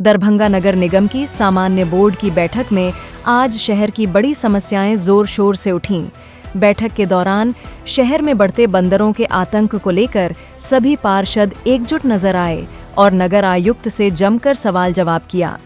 दरभंगा नगर निगम की सामान्य बोर्ड की बैठक में आज शहर की बड़ी समस्याएं जोर शोर से उठीं। बैठक के दौरान शहर में बढ़ते बंदरों के आतंक को लेकर सभी पार्षद एकजुट नजर आए और नगर आयुक्त से जमकर सवाल जवाब किया।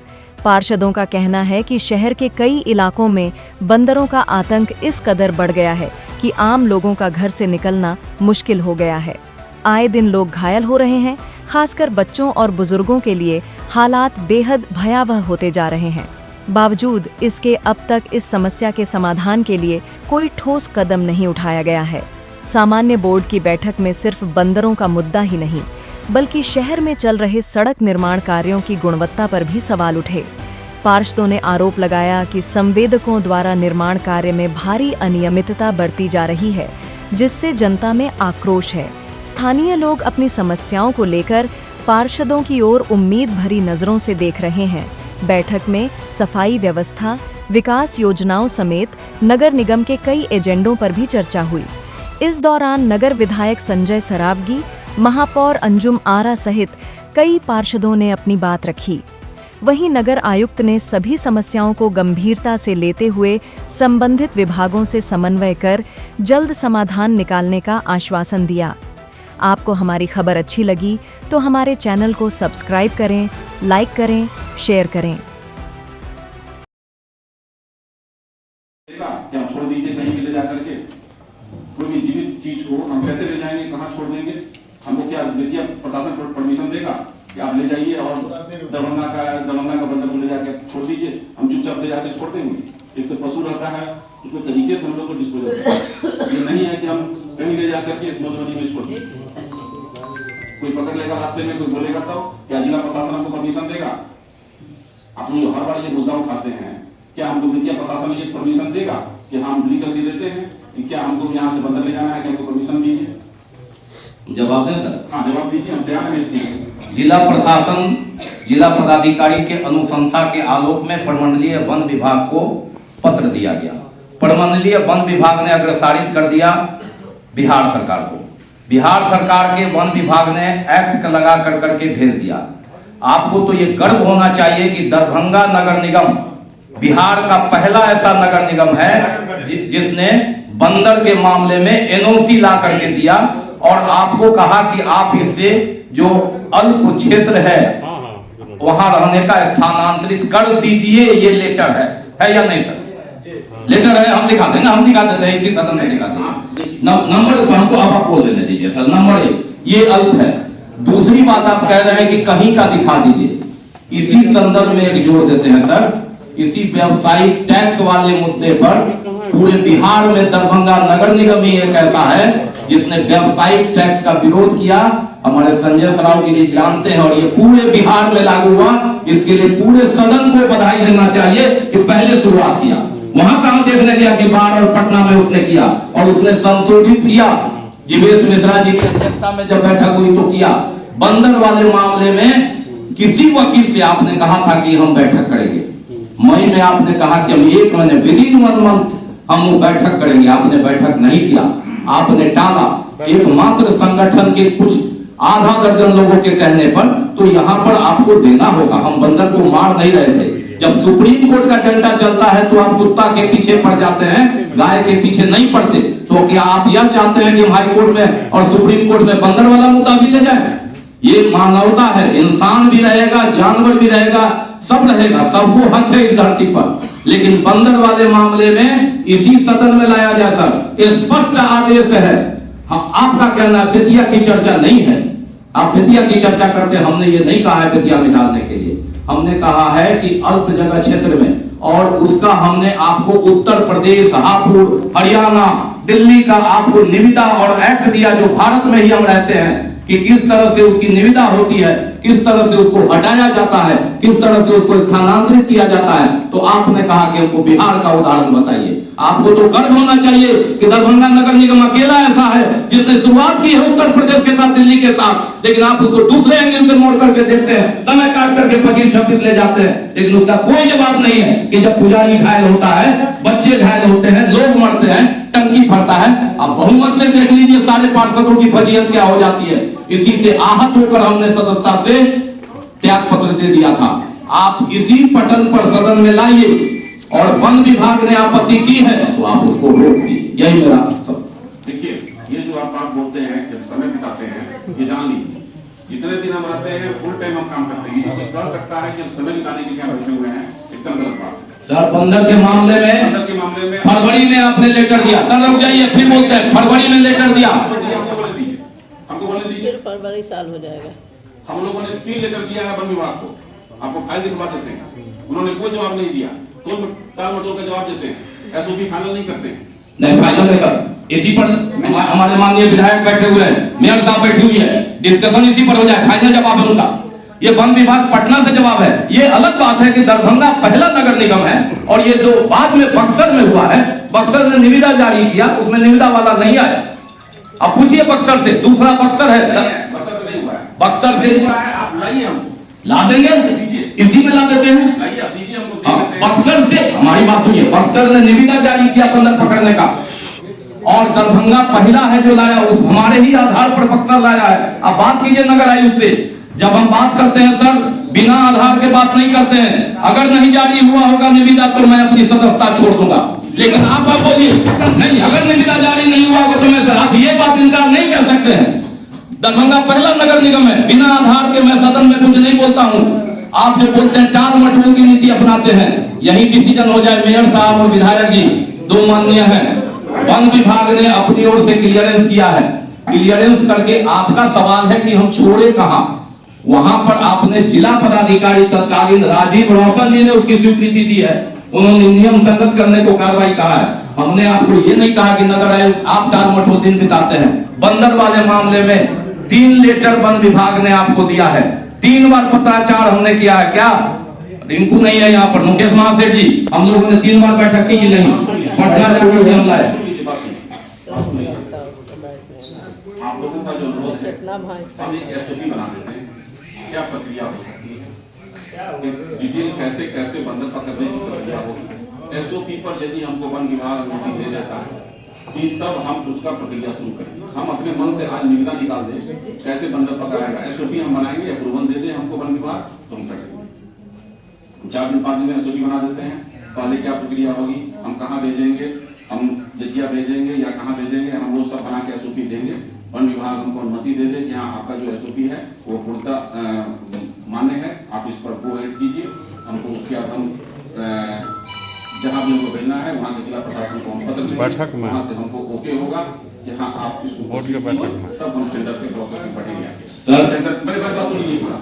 पार्षदों का कहना है कि शहर के कई इलाकों में बंदरों का आतंक इस कदर बढ़ गया है कि आम लोगों का घर से निकलना मुश्किल हो गया है। आए दिन लोग घायल हो रहे हैं, खासकर बच्चों और बुजुर्गों के लिए हालात बेहद भयावह होते जा रहे हैं। बावजूद इसके अब तक इस समस्या के समाधान के लिए कोई ठोस कदम नहीं उठाया गया है। सामान्य बोर्ड की बैठक में सिर्फ बंदरों का मुद्दा ही नहीं, बल्कि शहर में चल रहे सड़क निर्माण कार्यों की गुणवत्ता पर भी सवाल उठे। पार्षदों ने आरोप लगाया कि संवेदकों द्वारा निर्माण कार्य में भारी अनियमितता बरती जा रही है, जिससे जनता में आक्रोश है। स्थानीय लोग अपनी समस्याओं को लेकर पार्षदों की ओर उम्मीद भरी नजरों से देख रहे हैं। बैठक में सफाई व्यवस्था, विकास योजनाओं समेत नगर निगम के कई एजेंडों पर भी चर्चा हुई। इस दौरान नगर विधायक संजय सरावगी, महापौर अंजुम आरा सहित कई पार्षदों ने अपनी बात रखी। वहीं नगर आयुक्त ने सभी समस्याओं को गंभीरता से लेते हुए संबंधित विभागों से समन्वय कर जल्द समाधान निकालने का आश्वासन दिया। आपको हमारी खबर अच्छी लगी तो हमारे चैनल को सब्सक्राइब करें, लाइक करें, शेयर करें। क्या छोड़ दीजिए कहीं भी ले जाकर के, कोई भी जीवित चीज को हम कैसे ले जाएंगे, कहाँ छोड़ देंगे? हमको क्या विद्या प्रशासन परमिशन देगा कि आप ले जाइए और दरभंगा का बंदर को ले जाकर छोड़ दीजिए? हम चुपचाप ले जाकर छोड़ देंगे? एक तो पशु रहता है, उसको तरीके से हम लोग को डिस्पोज करते हैं। ये नहीं है कि हम कहीं ले जाकर के मधुबनी में छोड़ दें। कोई पकड़ लेगा रास्ते में, कोई बोलेगा तो क्या जिला प्रशासन हमको परमिशन देगा? आप लोग हर बार ये मुद्दा उठाते हैं, क्या हमको विद्या प्रशासन ये परमिशन देगा कि हम लीगल दे देते हैं कि क्या हमको यहाँ से बंदर ले जाना है, क्या हमको परमिशन दीजिए? जवाब दें सर। हाँ जवाब दीजिए, हम तैयार हैं। जिला प्रशासन जिला पदाधिकारी के अनुशंसा के आलोक में प्रमंडलीय वन विभाग को पत्र दिया गया। प्रमंडलीय वन विभाग ने अग्रसारित कर दिया बिहार सरकार को। बिहार सरकार के वन विभाग ने एक्ट लगा करके भेज दिया। आपको तो ये गर्व होना चाहिए कि दरभंगा नगर निगम बिहार का पहला ऐसा नगर निगम है जिसने बंदर के मामले में एनओसी ला करके दिया और आपको कहा कि आप इससे जो अल्प क्षेत्र है वहां रहने का स्थानांतरित कर दीजिए। ये लेटर है या नहीं सर? लेटर है, हम दिखा देंगे, हम दिखा देते हैं, इसी सदन में दिखा देंगे। नंबर हमको आप बोल देने दीजिए सर। नंबर 1 ये अल्प है। दूसरी बात आप कह रहे हैं कि कहीं का दिखा दीजिए। इसी संदर्भ में एक जोड़ देते हैं सर, इसी व्यावसायिक टैक्स वाले मुद्दे पर पूरे बिहार में दरभंगा नगर निगम ही एक ऐसा है जिसने व्यावसायिक टैक्स का विरोध किया। हमारे संजय सरावगी जी जानते हैं और ये पूरे बिहार में लागू हुआ। इसके लिए पूरे सदन को बधाई देना चाहिए कि पहले शुरुआत किया। वहां काम देखने गया कि बाढ़ और पटना में उसने किया और उसने संशोधित किया। जीवेश मिश्रा जी की अध्यक्षता में जब बैठक हुई तो किया। बंदर वाले मामले में किसी वकील से आपने कहा था कि हम बैठक करेंगे। मई में आपने कहा कि हम 1 महीने विदिन 1 मंथ हम वो बैठक करेंगे। आपने बैठक नहीं किया, आपने टाला। एकमात्र संगठन के कुछ आधा दर्जन लोगों के कहने पर तो यहाँ पर आपको देना होगा। हम बंदर को मार नहीं रहे थे। जब सुप्रीम कोर्ट का डंडा चलता है तो आप कुत्ता के पीछे पड़ जाते हैं, गाय के पीछे नहीं पड़ते। तो क्या आप यह चाहते हैं कि हम हाई कोर्ट में और सुप्रीम कोर्ट में बंदर वाला मुद्दा भी ले जाए? ये मानवता है, इंसान भी रहेगा, जानवर भी रहेगा, सब रहेगा, सबको हक है इस धरती पर। लेकिन बंदर वाले मामले में इसी सदन में लाया जाए सर, स्पष्ट आदेश है। हम आपका कहना विद्या की चर्चा नहीं है, आप विद्या की चर्चा करते। हमने ये नहीं कहा है विद्या निकालने के लिए, हमने कहा है कि अल्प जगह क्षेत्र में, और उसका हमने आपको उत्तर प्रदेश, हापुड़, हरियाणा, दिल्ली का आपको निविदा और एक्ट दिया जो भारत में ही हम रहते हैं कि किस तरह से उसकी निविदा होती है, किस तरह से उसको हटाया जाता है, किस तरह से उसको स्थानांतरित किया जाता है। तो आपने कहा कि हमको बिहार का उदाहरण बताइए। आपको तो गर्व होना चाहिए कि दरभंगा नगर निगम अकेला ऐसा है जिसने शुरुआत की है उत्तर प्रदेश के साथ, दिल्ली के साथ। लेकिन आप उसको दूसरे एंगल से मोड़ करके देखते हैं, समय काट करके 25-26 ले जाते हैं, लेकिन उसका कोई जवाब नहीं है कि जब पुजारी घायल होता है, बच्चे घायल होते हैं, लोग मरते हैं, टंकी फटता है। अब बहुमत से देख लीजिए सारे पार्षदों की फजीयत क्या हो जाती है। इसी से आहत होकर हमने सदस्यता से त्याग पत्र दे दिया था। आप इसी पटल पर सदन में लाइए, और वन विभाग ने आपत्ति की है तो आप उसको रोक दीजिए। यही मेरा सब। देखिए, ये जो आप बात बोलते हैं, जब समय बिताते हैं, ये जान लीजिए जितने दिन हम रहते हैं फुल टाइम हम काम करते हैं। कोई कह सकता है कि हम समय निकालने के लिए बैठे हुए हैं, एकदम गलत बात है। सर बंदर के मामले में फरवरी में आपने लेटर दिया। सर रुक जाइए, फिर बोलते हैं फरवरी में लेटर दिया। हमको बोलने दीजिए, फरवरी साल हो जाएगा। हम लोगों ने 3 लेटर दिया है वन विभाग को, आपको फाइल दिखवा देते हैं। उन्होंने कोई जवाब नहीं दिया, कोई टाल मटोल का जवाब देते हैं, एसओपी फाइनल नहीं करते हैं। नहीं फाइनल है सर, इसी पर हमारे माननीय विधायक बैठे हुए हैं, मेयर साहब बैठी हुई है, डिस्कशन इसी पर हो जाए, फाइनल जवाब है उनका। ये वन विभाग पटना से जवाब है। ये अलग बात है कि दरभंगा पहला नगर निगम है, और ये जो बाद में बक्सर में हुआ है, बक्सर ने निविदा जारी किया, उसमें निविदा वाला नहीं आया। अब पूछिए बक्सर से, दूसरा बक्सर है, बक्सर से नहीं हुआ है, बक्सर से हुआ है। आप लाइए, हम ला देंगे, इसी में ला देते हैं। लाइए, आप दीजिए हमको, हाँ, बक्सर से हमारी बात सुनिए, बक्सर ने निविदा जारी किया बंदर पकड़ने का, और दरभंगा पहला है जो लाया, उस हमारे ही आधार पर बक्सर लाया है। अब बात कीजिए नगर आयुक्त से। जब हम बात करते हैं सर, बिना आधार के बात नहीं करते हैं। अगर नहीं जारी हुआ होगा निविदा तो मैं अपनी सदस्यता छोड़ दूंगा, लेकिन आप बोलिए नहीं, अगर निविदा जारी नहीं हुआ होगा तो मैं सर, आप ये बात इनकार नहीं कर सकते हैं। दरभंगा पहला नगर निगम है, बिना आधार के मैं सदन में कुछ नहीं बोलता हूँ। आप जो बोलते हैं टाल मटोल की नीति अपनाते हैं, यही डिसीजन हो जाए। मेयर साहब और विधायक जी दो माननीय हैं, वन विभाग ने अपनी ओर से क्लियरेंस किया है। क्लियरेंस करके आपका सवाल है कि हम छोड़े कहां, वहां पर आपने जिला पदाधिकारी तत्कालीन राजीव रोशन जी ने उसकी स्वीकृति दी है, उन्होंने नियम संगत करने को कार्रवाई कहा है। हमने आपको ये नहीं कहा कि नगर आयुक्त आप टाल मटोल दिन बिताते हैं। बंदर वाले मामले में 3 लेटर वन विभाग ने आपको दिया है, 3 बार पत्राचार हमने किया है। क्या रिंकू नहीं है यहाँ पर, मुकेश महासेठ जी, हम लोगों ने 3 बार बैठक की नहीं, पटना में हमला है। आप लोगों का जो अनुरोध है, हम एक एसओपी बना देते हैं, क्या प्रक्रिया हो सकती है, डिटेल कैसे बंदर पकड़ने की प्रक्रिया होगी। एसओपी पर यदि हमको वन विभाग नोटिस दे देता है कि तब हम उसका प्रक्रिया शुरू करें। हम अपने मन से आज निविदा निकाल दें, कैसे बंदर पकड़ाएगा, एसओपी हम बनाएंगे, अप्रूवल दे दें हमको वन विभाग, तो हम करेंगे। 4 दिन 5 दिन में एसओपी बना देते हैं। पहले क्या प्रक्रिया होगी, हम कहाँ भेजेंगे, हम जजिया भेजेंगे या कहाँ भेजेंगे, हम वो सब बना के एसओपी देंगे। वन विभाग हमको अनुमति दे दे कि हाँ आपका जो एसओपी है वो पूर्णतः मान्य है, आप इस पर गो एड कीजिए। हमको उसके बाद हम जहाँ भी हमको भेजना है वहाँ के जिला प्रशासन को हम पत्र देंगे, वहाँ से हमको ओके होगा कि हाँ आप इसको, तब हम टेंडर के प्रोसेस में बढ़ेंगे। सर टेंडर मेरे बात तो नहीं पूरा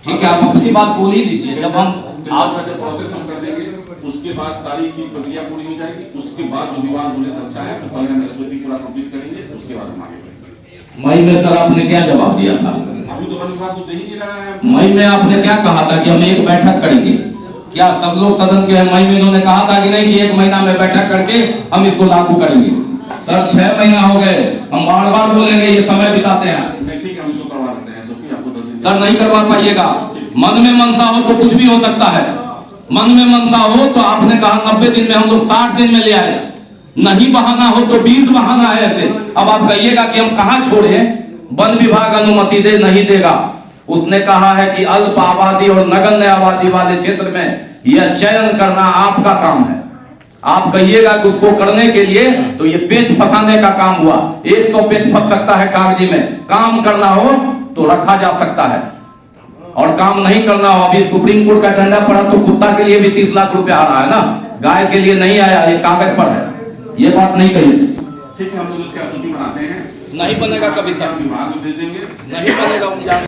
ठीक है, आप अपनी बात बोल ही दीजिए। जब हम आपका जो प्रोसेस हम कर देंगे, उसके बाद सारी चीज प्रक्रिया पूरी हो जाएगी। उसके बाद जो विवाद होने से अच्छा है तो पहले हम एसओपी पूरा कंप्लीट करेंगे, उसके बाद हम आगे बढ़ेंगे। मई में सर आपने क्या जवाब दिया था? अभी तो वन विभाग तो दे ही नहीं रहा है। मई में आपने क्या कहा था कि हम एक बैठक करेंगे? क्या सब लोग सदन के मई में इन्होंने कहा था कि नहीं कि 1 महीना में बैठक करके हम इसको लागू करेंगे? सर 6 महीना हो गए, हम बार बार बोलेंगे, ये समय बिताते हैं। ठीक है, हम इसको करवा देते हैं एसओपी, आपको 10 दिन। सर नहीं करवा पाइएगा, मन में मनसा हो तो कुछ भी हो सकता है। मन में मनसा हो तो आपने कहा 90 दिन में, हम लोग 60 दिन में ले आए। नहीं बहाना हो तो 20 बहाना है ऐसे। अब आप कहिएगा कि हम कहां छोड़े, वन विभाग अनुमति दे नहीं देगा। उसने कहा है कि अल्प आबादी और नगण्य आबादी वाले क्षेत्र में यह चयन करना आपका काम है। आप कहिएगा कि उसको करने के लिए तो ये पेच फंसाने का काम हुआ। 100 पेच फंस सकता है कागजी में, काम करना हो तो रखा जा सकता है, और काम नहीं करना हो, अभी सुप्रीम कोर्ट का डंडा पड़ा तो कुत्ता के लिए भी 30 लाख रुपए आ रहा है ना, गाय के लिए नहीं आया, ये कागज पर है। ये बात नहीं कही। ठीक है, हम लोग इसका एसओपी बनाते हैं। नहीं बनेगा कभी सर, विभाग में भेजेंगे, नहीं बनेगा।